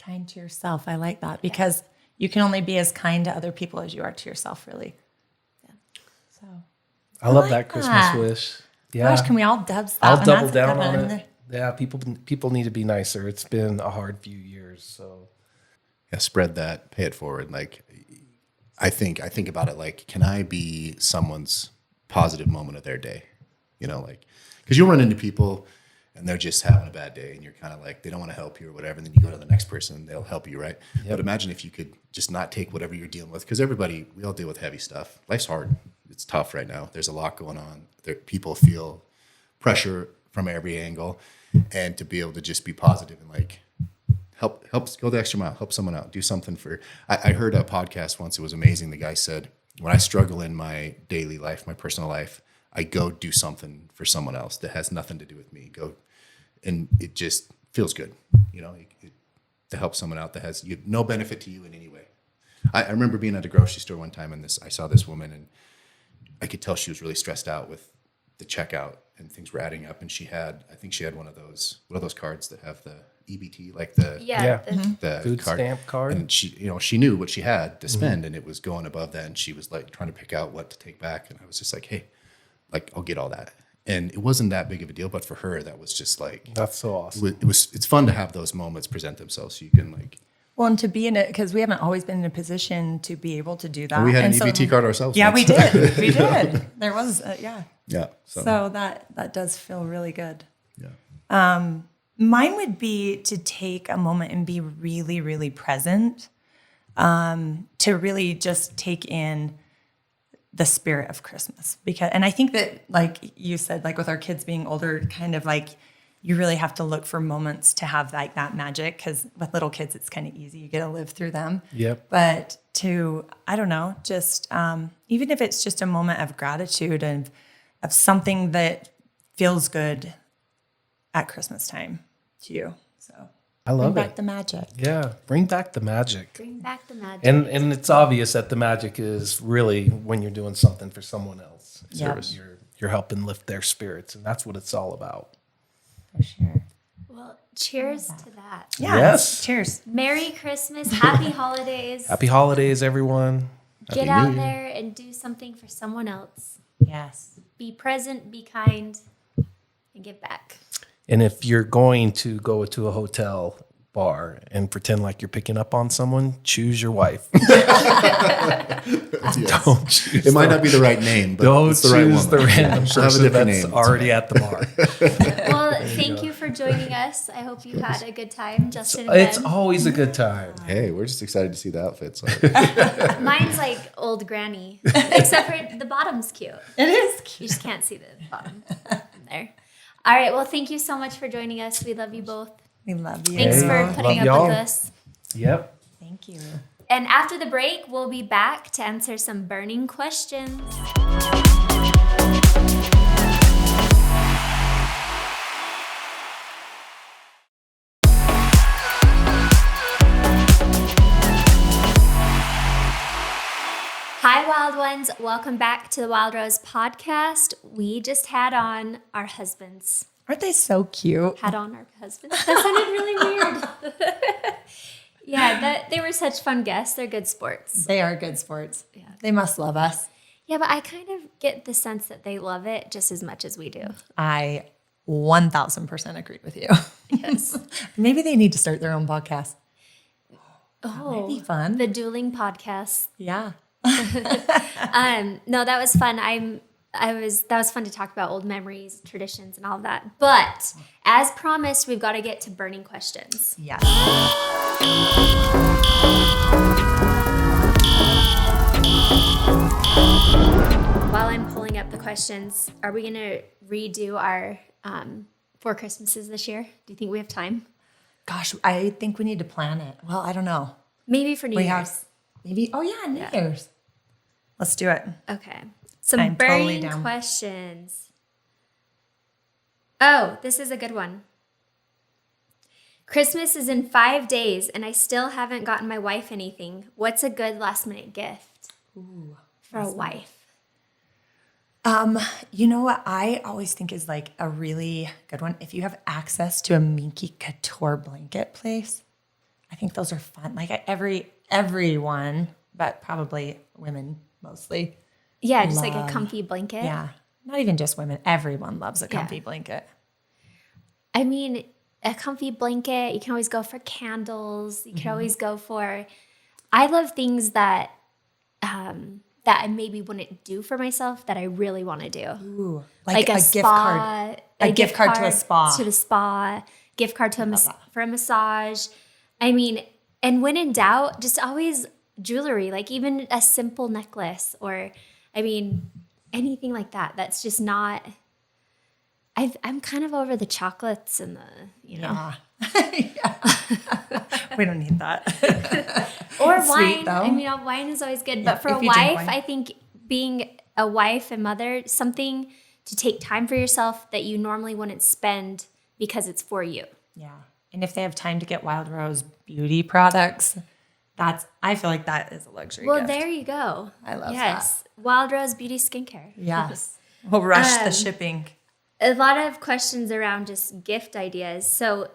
[SPEAKER 2] Kind to yourself. I like that because you can only be as kind to other people as you are to yourself, really.
[SPEAKER 1] Yeah.
[SPEAKER 2] So,
[SPEAKER 3] I love
[SPEAKER 2] like
[SPEAKER 3] that Christmas
[SPEAKER 2] that.
[SPEAKER 3] wish. Yeah.
[SPEAKER 2] gosh, can we all dubs that
[SPEAKER 3] I'll
[SPEAKER 2] one?
[SPEAKER 3] double
[SPEAKER 2] That's a good
[SPEAKER 3] down on
[SPEAKER 2] one.
[SPEAKER 3] it. Yeah, people need to be nicer. It's been a hard few years, so
[SPEAKER 4] Yeah, spread that, pay it forward. Like, I think about it like, can I be someone's positive moment of their day? Because you'll run into people and they're just having a bad day and you're kind of like, they don't want to help you or whatever. And then you go to the next person and they'll help you, right? But imagine if you could just not take whatever you're dealing with, because we all deal with heavy stuff. Life's hard. It's tough right now. There's a lot going on. People feel pressure from every angle, and to be able to just be positive and like, help go the extra mile, help someone out, do something for. I heard a podcast once. It was amazing. The guy said, when I struggle in my daily life, my personal life, I go do something for someone else that has nothing to do with me. And it just feels good, to help someone out that has no benefit to you in any way. I remember being at a grocery store one time and I saw this woman and I could tell she was really stressed out with the checkout and things were adding up. And I think she had one of those cards that have the EBT, like the
[SPEAKER 1] Yeah.
[SPEAKER 4] the
[SPEAKER 3] Food
[SPEAKER 4] card.
[SPEAKER 3] stamp card.
[SPEAKER 4] And she knew what she had to spend and it was going above that. And she was like trying to pick out what to take back. And I was just like, hey, like, I'll get all that. And it wasn't that big of a deal, but for her, that was just like,
[SPEAKER 3] that's so awesome.
[SPEAKER 4] it's fun to have those moments present themselves so you can like.
[SPEAKER 2] Well, and to be in it, because we haven't always been in a position to be able to do that.
[SPEAKER 4] And we had an
[SPEAKER 2] And so-
[SPEAKER 4] EBT card ourselves.
[SPEAKER 2] Yeah,
[SPEAKER 4] once.
[SPEAKER 2] we did. We did. There was, yeah.
[SPEAKER 4] Yeah.
[SPEAKER 2] So that does feel really good.
[SPEAKER 4] Yeah.
[SPEAKER 2] Mine would be to take a moment and be really, really present, to really just take in the spirit of Christmas. And I think that, like you said, like with our kids being older, kind of like you really have to look for moments to have like that magic, because with little kids, it's kind of easy. You get to live through them.
[SPEAKER 3] Yep.
[SPEAKER 2] But I don't know, just even if it's just a moment of gratitude and of something that feels good at Christmas time to you. So
[SPEAKER 3] I love
[SPEAKER 2] bring back
[SPEAKER 3] it.
[SPEAKER 2] the magic.
[SPEAKER 3] Yeah, bring back the magic.
[SPEAKER 1] Bring back the magic.
[SPEAKER 3] And it's obvious that the magic is really when you're doing something for someone else.
[SPEAKER 2] Yep.
[SPEAKER 3] You're helping lift their spirits, and that's what it's all about.
[SPEAKER 2] For sure.
[SPEAKER 1] Well, cheers to that.
[SPEAKER 2] Yeah.
[SPEAKER 3] Yes.
[SPEAKER 2] Cheers.
[SPEAKER 1] Merry Christmas. Happy holidays.
[SPEAKER 3] Happy holidays, everyone.
[SPEAKER 1] Get
[SPEAKER 4] Happy
[SPEAKER 1] out
[SPEAKER 4] New Year.
[SPEAKER 1] there and do something for someone else.
[SPEAKER 2] Yes.
[SPEAKER 1] Be present, be kind, and give back.
[SPEAKER 3] And if you're going to go to a hotel bar and pretend like you're picking up on someone, choose your wife.
[SPEAKER 4] Yes.
[SPEAKER 3] Don't choose
[SPEAKER 4] It might
[SPEAKER 3] the-
[SPEAKER 4] not be the right name, but
[SPEAKER 3] Don't
[SPEAKER 4] it's the right
[SPEAKER 3] choose the
[SPEAKER 4] woman.
[SPEAKER 3] random
[SPEAKER 4] She'll have a
[SPEAKER 3] person
[SPEAKER 4] different
[SPEAKER 3] that's
[SPEAKER 4] name.
[SPEAKER 3] already at the bar.
[SPEAKER 1] Well, thank you for joining us. I hope you had a good time, Justin and
[SPEAKER 3] It's
[SPEAKER 1] Ben.
[SPEAKER 3] always a good time.
[SPEAKER 4] Hey, we're just excited to see the outfits.
[SPEAKER 1] Mine's like old granny, except for the bottom's cute.
[SPEAKER 2] It is
[SPEAKER 1] You
[SPEAKER 2] cute.
[SPEAKER 1] just can't see the bottom there. All right. Well, thank you so much for joining us. We love you both.
[SPEAKER 2] We love you.
[SPEAKER 1] Thanks for
[SPEAKER 3] Love
[SPEAKER 1] putting up
[SPEAKER 3] y'all.
[SPEAKER 1] with us.
[SPEAKER 3] Yep.
[SPEAKER 2] Thank you.
[SPEAKER 1] And after the break, we'll be back to answer some burning questions. Hi, Wild Ones. Welcome back to the Wild Rose podcast. We just had on our husbands.
[SPEAKER 2] Aren't they so cute?
[SPEAKER 1] Had on our husbands. That sounded really weird. Yeah, they were such fun guests. They're good sports.
[SPEAKER 2] They are good sports.
[SPEAKER 1] Yeah.
[SPEAKER 2] They must love us.
[SPEAKER 1] Yeah, but I kind of get the sense that they love it just as much as we do.
[SPEAKER 2] I 1000% agree with you.
[SPEAKER 1] Yes.
[SPEAKER 2] Maybe they need to start their own podcast.
[SPEAKER 1] Oh,
[SPEAKER 2] That'd be fun.
[SPEAKER 1] the dueling podcast.
[SPEAKER 2] Yeah.
[SPEAKER 1] No, that was fun. That was fun to talk about old memories, traditions, and all of that. But as promised, we've got to get to burning questions.
[SPEAKER 2] Yes.
[SPEAKER 1] While I'm pulling up the questions, are we going to redo our 4 Christmases this year? Do you think we have time?
[SPEAKER 2] Gosh, I think we need to plan it. Well, I don't know.
[SPEAKER 1] Maybe for New
[SPEAKER 2] We
[SPEAKER 1] Year's.
[SPEAKER 2] have maybe. Oh yeah, New Year's. Let's do it.
[SPEAKER 1] Okay. Some
[SPEAKER 2] I'm
[SPEAKER 1] burning
[SPEAKER 2] totally down.
[SPEAKER 1] questions. Oh, this is a good one. Christmas is in 5 days and I still haven't gotten my wife anything. What's a good last minute gift for a wife?
[SPEAKER 2] You know what I always think is like a really good one? If you have access to a Minky Couture blanket place, I think those are fun. Like everyone, but probably women mostly.
[SPEAKER 1] Yeah, just like a comfy blanket.
[SPEAKER 2] Yeah. Not even just women. Everyone loves a
[SPEAKER 1] Yeah.
[SPEAKER 2] comfy blanket.
[SPEAKER 1] I mean, a comfy blanket, you can always go for candles. You can always go for, I love things that that I maybe wouldn't do for myself that I really want to do.
[SPEAKER 2] Ooh,
[SPEAKER 1] Like a
[SPEAKER 2] gift card. A gift card to a spa.
[SPEAKER 1] To the spa, gift card to for a massage. I mean, and when in doubt, just always jewelry, like even a simple necklace or, I mean, anything like that. That's just not, I'm kind of over the chocolates and the, you know.
[SPEAKER 2] Yeah. We don't need that.
[SPEAKER 1] Or
[SPEAKER 2] It's
[SPEAKER 1] wine.
[SPEAKER 2] sweet, though.
[SPEAKER 1] I mean, wine is always good.
[SPEAKER 2] Yeah,
[SPEAKER 1] But for
[SPEAKER 2] if
[SPEAKER 1] a
[SPEAKER 2] you drink
[SPEAKER 1] wife,
[SPEAKER 2] wine.
[SPEAKER 1] I think being a wife and mother, something to take time for yourself that you normally wouldn't spend because it's for you.
[SPEAKER 2] Yeah. And if they have time to get Wild Rose beauty products, I feel like that is a luxury
[SPEAKER 1] Well,
[SPEAKER 2] gift.
[SPEAKER 1] there you go.
[SPEAKER 2] I love
[SPEAKER 1] yes. Wild Rose Beauty Skincare.
[SPEAKER 2] Yes. We'll rush the shipping.
[SPEAKER 1] A lot of questions around just gift ideas. So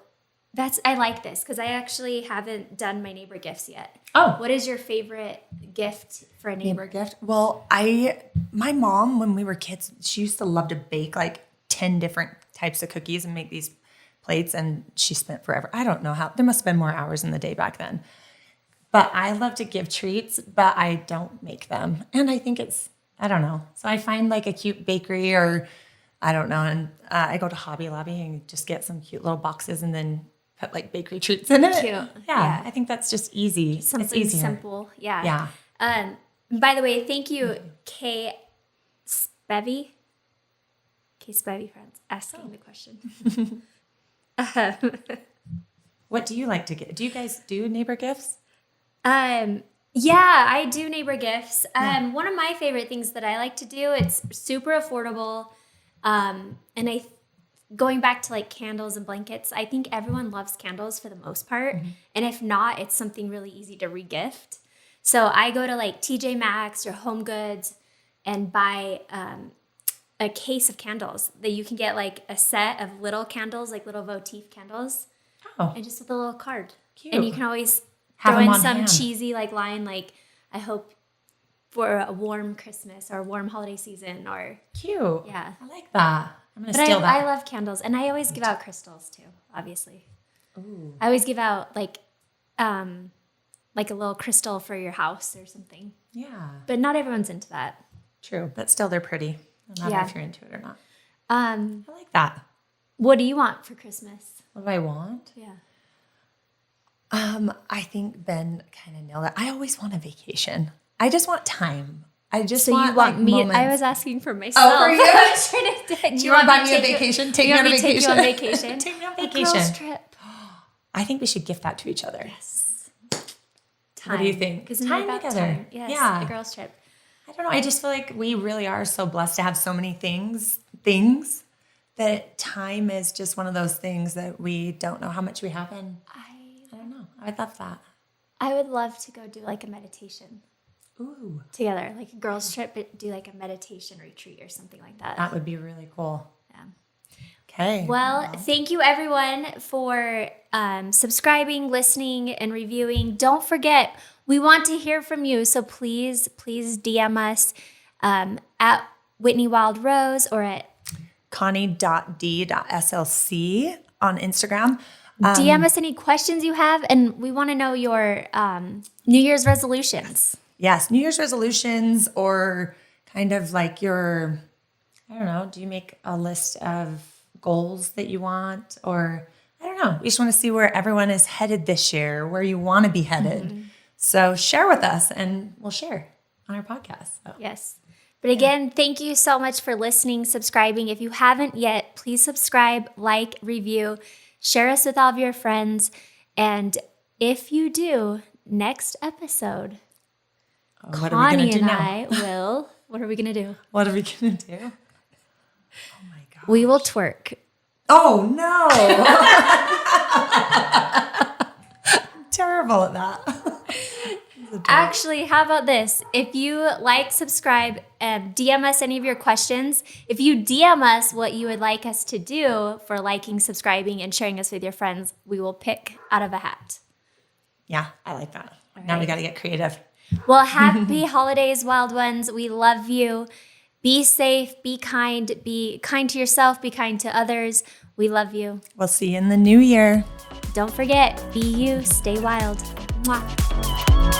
[SPEAKER 1] I like this because I actually haven't done my neighbor gifts yet.
[SPEAKER 2] Oh.
[SPEAKER 1] What is your favorite gift for a neighbor?
[SPEAKER 2] Gift? Well, my mom, when we were kids, she used to love to bake like 10 different types of cookies and make these plates, and she spent forever. I don't know how, there must have been more hours in the day back then. But I love to give treats, but I don't make them. And I think I don't know. So I find like a cute bakery or I don't know. And I go to Hobby Lobby and just get some cute little boxes and then put like bakery treats in it.
[SPEAKER 1] Cute.
[SPEAKER 2] Yeah,
[SPEAKER 1] Yeah.
[SPEAKER 2] I think that's just easy.
[SPEAKER 1] Something
[SPEAKER 2] it's easier.
[SPEAKER 1] simple. Yeah.
[SPEAKER 2] Yeah.
[SPEAKER 1] By the way, thank you, Kay Spevey. Kay Spevey, friends, asking the question.
[SPEAKER 2] What do you like to get? Do you guys do neighbor gifts?
[SPEAKER 1] Yeah, I do neighbor gifts. One of my favorite things that I like to do, it's super affordable. And going back to like candles and blankets, I think everyone loves candles for the most part. Mm-hmm. And if not, it's something really easy to regift. So I go to like TJ Maxx or Home Goods and buy a case of candles that you can get like a set of little candles, like little votive candles.
[SPEAKER 2] Oh.
[SPEAKER 1] And just with a little card.
[SPEAKER 2] Cute.
[SPEAKER 1] And you can always
[SPEAKER 2] Have
[SPEAKER 1] throw
[SPEAKER 2] them
[SPEAKER 1] in
[SPEAKER 2] on
[SPEAKER 1] some
[SPEAKER 2] hand.
[SPEAKER 1] cheesy like line like, I hope for a warm Christmas or a warm holiday season or
[SPEAKER 2] Cute.
[SPEAKER 1] yeah.
[SPEAKER 2] I like that. I'm going to
[SPEAKER 1] But
[SPEAKER 2] steal that.
[SPEAKER 1] I love candles and I always give out crystals too, obviously. Ooh. I always give out like a little crystal for your house or something.
[SPEAKER 2] Yeah.
[SPEAKER 1] But not everyone's into that.
[SPEAKER 2] True. But still they're pretty. No matter if you're into it or not.
[SPEAKER 1] I
[SPEAKER 2] like that.
[SPEAKER 1] What do you want for Christmas?
[SPEAKER 2] What do I want?
[SPEAKER 1] Yeah.
[SPEAKER 2] I think Ben kind of nailed it. I always want a vacation. I just want time. I just
[SPEAKER 1] So
[SPEAKER 2] want
[SPEAKER 1] you want
[SPEAKER 2] like,
[SPEAKER 1] me?
[SPEAKER 2] moments.
[SPEAKER 1] I was asking for myself.
[SPEAKER 2] Oh, for you?
[SPEAKER 1] I was trying to,
[SPEAKER 2] Do you want to buy me a vacation? Take me on a
[SPEAKER 1] Take you on
[SPEAKER 2] vacation.
[SPEAKER 1] vacation.
[SPEAKER 2] Take me on
[SPEAKER 1] A
[SPEAKER 2] vacation.
[SPEAKER 1] girls trip.
[SPEAKER 2] I think we should gift that to each other.
[SPEAKER 1] Yes. Time.
[SPEAKER 2] What do you think?
[SPEAKER 1] Isn't it
[SPEAKER 2] Time
[SPEAKER 1] about
[SPEAKER 2] together.
[SPEAKER 1] time? Yes.
[SPEAKER 2] Yeah.
[SPEAKER 1] A girls trip.
[SPEAKER 2] I don't know. I just feel like we really are so blessed to have so many things that time is just one of those things that we don't know how much we have. And I don't know. I love that.
[SPEAKER 1] I would love to go do like a meditation
[SPEAKER 2] Ooh.
[SPEAKER 1] together, like a girls trip, but do like a meditation retreat or something like that.
[SPEAKER 2] That would be really cool.
[SPEAKER 1] Yeah.
[SPEAKER 2] Okay.
[SPEAKER 1] Well, thank you everyone for subscribing, listening, and reviewing. Don't forget, we want to hear from you. So please DM us at Whitney Wild Rose or at
[SPEAKER 2] Connie.d.slc on Instagram.
[SPEAKER 1] DM us any questions you have, and we want to know your New Year's resolutions.
[SPEAKER 2] Yes, New Year's resolutions or kind of like your, I don't know, do you make a list of goals that you want? Or I don't know, we just want to see where everyone is headed this year, where you want to be headed. Mm-hmm. So share with us and we'll share on our podcast. So.
[SPEAKER 1] Yes. But again, thank you so much for listening, subscribing. If you haven't yet, please subscribe, like, review, share us with all of your friends. And if you do, next episode,
[SPEAKER 2] what are we
[SPEAKER 1] Connie
[SPEAKER 2] going to do
[SPEAKER 1] and
[SPEAKER 2] now?
[SPEAKER 1] I will, what are we going to do?
[SPEAKER 2] What are we going to do? Oh my God.
[SPEAKER 1] We will twerk.
[SPEAKER 2] Oh no. I'm terrible at that.
[SPEAKER 1] Actually, how about this? If you like, subscribe, DM us any of your questions. If you DM us what you would like us to do for liking, subscribing, and sharing us with your friends, we will pick out of a hat.
[SPEAKER 2] Yeah, I like that. Now we got to get creative.
[SPEAKER 1] Well, happy holidays, wild ones. We love you. Be safe, be kind to yourself, be kind to others. We love you.
[SPEAKER 2] We'll see you in the new year.
[SPEAKER 1] Don't forget, be you, stay wild. Mwah.